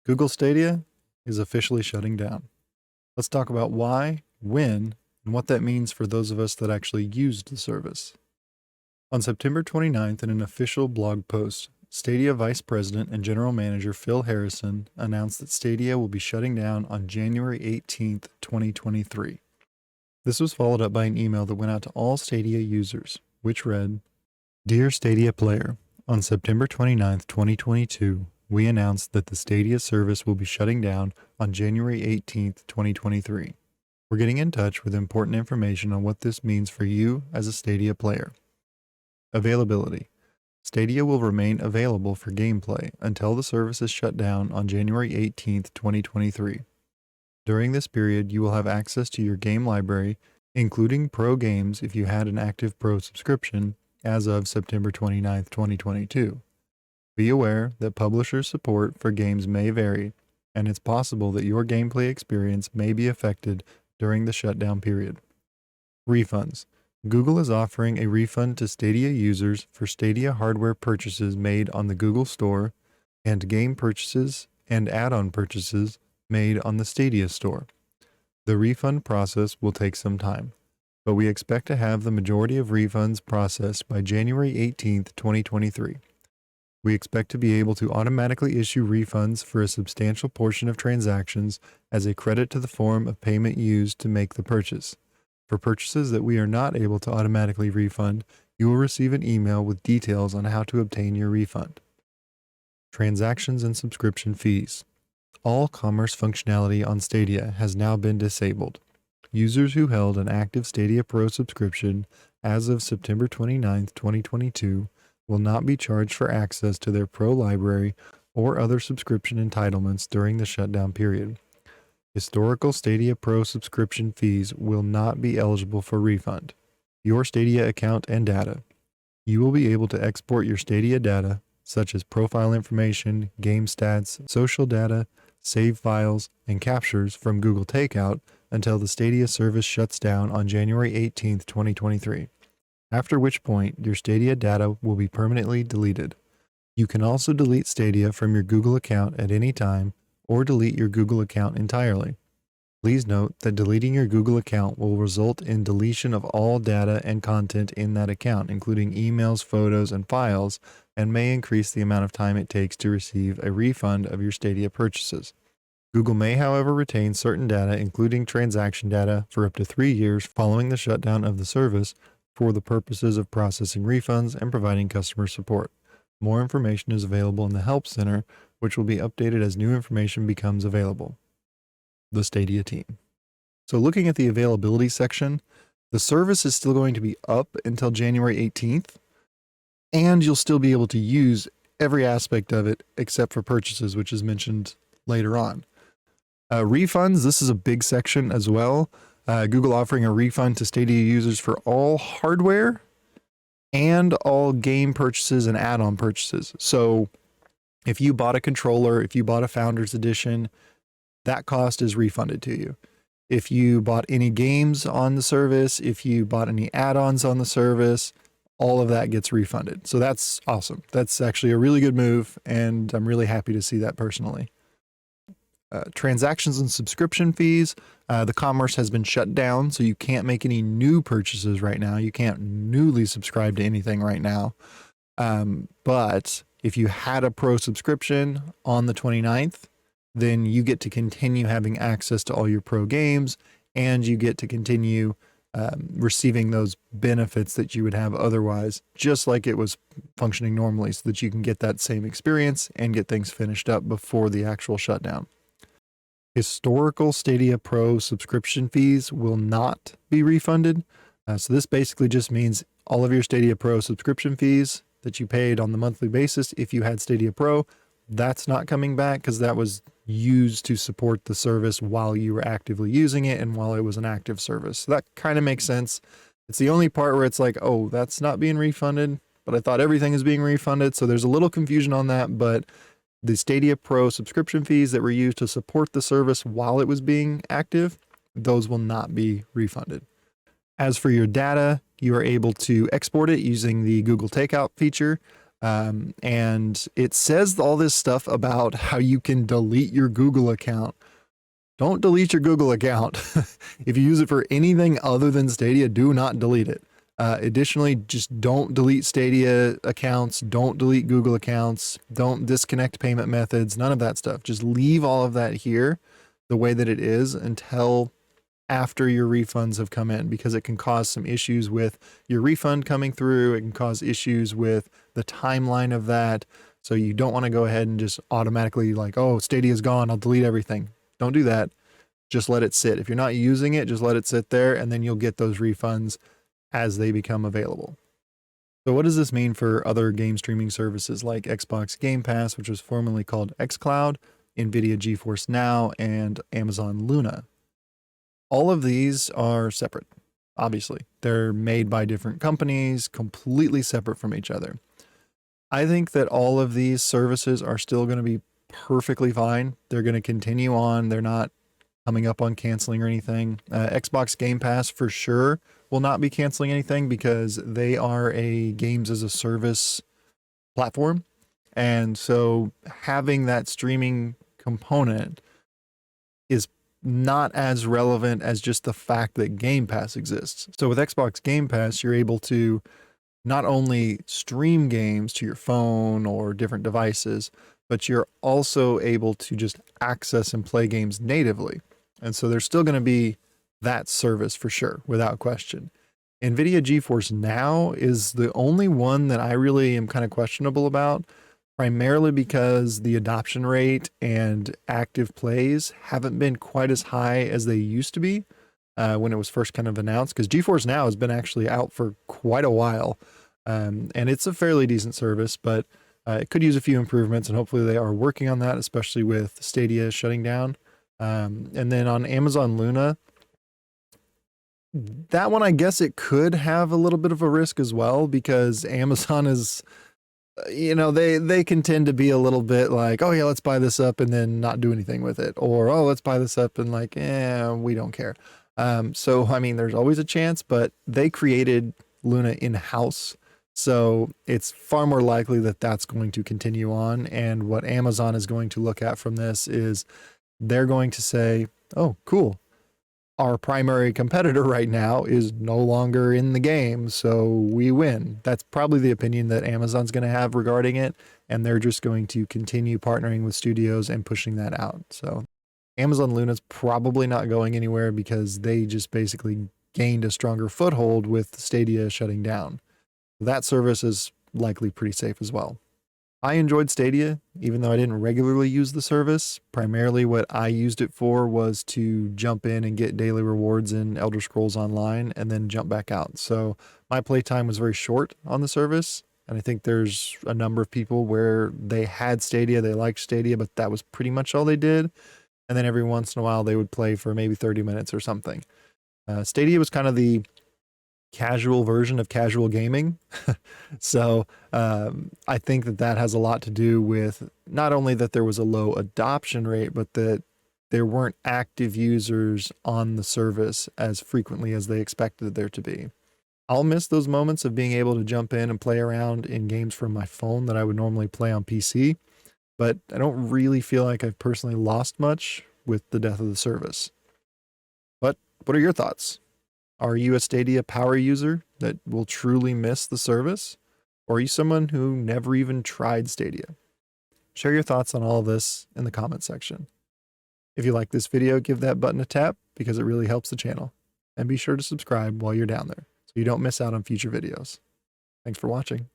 Google Stadia is officially shutting down. Let's talk about why, when, and what that means for those of us that actually used the service. On September 29th, in an official blog post, Stadia Vice President and General Manager Phil Harrison announced that Stadia will be shutting down on January 18th, 2023. This was followed up by an email that went out to all Stadia users, which read, "Dear Stadia player, on September 29th, 2022, we announced that the Stadia service will be shutting down on January 18th, 2023. We're getting in touch with important information on what this means for you as a Stadia player. Availability. Stadia will remain available for gameplay until the service is shut down on January 18th, 2023. During this period, you will have access to your game library, including Pro games if you had an active Pro subscription as of September 29th, 2022. Be aware that publisher support for games may vary, and it's possible that your gameplay experience may be affected during the shutdown period. Refunds. Google is offering a refund to Stadia users for Stadia hardware purchases made on the Google Store and game purchases and add-on purchases made on the Stadia Store. The refund process will take some time, but we expect to have the majority of refunds processed by January 18th, 2023. We expect to be able to automatically issue refunds for a substantial portion of transactions as a credit to the form of payment used to make the purchase. For purchases that we are not able to automatically refund, you will receive an email with details on how to obtain your refund." Transactions and subscription fees. All commerce functionality on Stadia has now been disabled. Users who held an active Stadia Pro subscription as of September 29th, 2022 will not be charged for access to their Pro library or other subscription entitlements during the shutdown period. Historical Stadia Pro subscription fees will not be eligible for refund. Your Stadia account and data. You will be able to export your Stadia data, such as profile information, game stats, social data, save files, and captures from Google Takeout until the Stadia service shuts down on January 18th, 2023, after which point your Stadia data will be permanently deleted. You can also delete Stadia from your Google account at any time or delete your Google account entirely. Please note that deleting your Google account will result in deletion of all data and content in that account, including emails, photos, and files, and may increase the amount of time it takes to receive a refund of your Stadia purchases. Google may, however, retain certain data, including transaction data, for up to 3 years following the shutdown of the service for the purposes of processing refunds and providing customer support. More information is available in the Help Center, which will be updated as new information becomes available. The Stadia team. So looking at the availability section, the service is still going to be up until January 18th, and you'll still be able to use every aspect of it except for purchases, which is mentioned later on. Refunds, this is a big section as well. Google offering a refund to Stadia users for all hardware and all game purchases and add-on purchases. So if you bought a controller, if you bought a Founders Edition, that cost is refunded to you. If you bought any games on the service, if you bought any add-ons on the service, all of that gets refunded. So that's awesome. That's actually a really good move, and I'm really happy to see that personally. Transactions and subscription fees. The commerce has been shut down, so you can't make any new purchases right now. You can't newly subscribe to anything right now. But if you had a Pro subscription on the 29th, then you get to continue having access to all your Pro games, and you get to continue receiving those benefits that you would have otherwise, just like it was functioning normally, so that you can get that same experience and get things finished up before the actual shutdown. Historical Stadia Pro subscription fees will not be refunded. So this basically just means all of your Stadia Pro subscription fees that you paid on the monthly basis if you had Stadia Pro, that's not coming back because that was used to support the service while you were actively using it and while it was an active service. So that kind of makes sense. It's the only part where it's like, oh, that's not being refunded, but I thought everything is being refunded. So there's a little confusion on that, but the Stadia Pro subscription fees that were used to support the service while it was being active, those will not be refunded. As for your data, you are able to export it using the Google Takeout feature. And it says all this stuff about how you can delete your Google account. Don't delete your Google account. If you use it for anything other than Stadia, do not delete it. Additionally, just don't delete Stadia accounts. Don't delete Google accounts. Don't disconnect payment methods. None of that stuff. Just leave all of that here the way that it is until after your refunds have come in, because it can cause some issues with your refund coming through. It can cause issues with the timeline of that. So you don't want to go ahead and just automatically like, oh, Stadia's gone, I'll delete everything. Don't do that. Just let it sit. If you're not using it, just let it sit there, and then you'll get those refunds as they become available. So what does this mean for other game streaming services like Xbox Game Pass, which was formerly called xCloud, NVIDIA GeForce Now, and Amazon Luna? All of these are separate, obviously. They're made by different companies, completely separate from each other. I think that all of these services are still going to be perfectly fine. They're going to continue on. They're not coming up on canceling or anything. Xbox Game Pass for sure will not be canceling anything because they are a games as a service platform. And so having that streaming component is not as relevant as just the fact that Game Pass exists. So with Xbox Game Pass, you're able to not only stream games to your phone or different devices, but you're also able to just access and play games natively. And so there's still going to be that service for sure, without question. NVIDIA GeForce Now is the only one that I really am kind of questionable about, primarily because the adoption rate and active plays haven't been quite as high as they used to be when it was first kind of announced, because GeForce Now has been actually out for quite a while. And it's a fairly decent service, but it could use a few improvements, and hopefully they are working on that, especially with Stadia shutting down. And then on Amazon Luna, that one, I guess it could have a little bit of a risk as well, because Amazon is, they can tend to be a little bit like, oh yeah, let's buy this up and then not do anything with it. Or, oh, let's buy this up and like, we don't care. So, I mean, there's always a chance, but they created Luna in-house. So it's far more likely that that's going to continue on. And what Amazon is going to look at from this is they're going to say, oh, cool. Our primary competitor right now is no longer in the game, so we win. That's probably the opinion that Amazon's going to have regarding it, and they're just going to continue partnering with studios and pushing that out. So Amazon Luna's probably not going anywhere because they just basically gained a stronger foothold with Stadia shutting down. That service is likely pretty safe as well. I enjoyed Stadia, even though I didn't regularly use the service. Primarily what I used it for was to jump in and get daily rewards in Elder Scrolls Online and then jump back out. So my playtime was very short on the service. And I think there's a number of people where they had Stadia, they liked Stadia, but that was pretty much all they did. And then every once in a while they would play for maybe 30 minutes or something. Stadia was kind of the casual version of casual gaming. So I think that has a lot to do with not only that there was a low adoption rate, but that there weren't active users on the service as frequently as they expected there to be. I'll miss those moments of being able to jump in and play around in games from my phone that I would normally play on PC, but I don't really feel like I've personally lost much with the death of the service. But what are your thoughts? Are you a Stadia power user that will truly miss the service? Or are you someone who never even tried Stadia? Share your thoughts on all of this in the comment section. If you like this video, give that button a tap because it really helps the channel. And be sure to subscribe while you're down there so you don't miss out on future videos. Thanks for watching.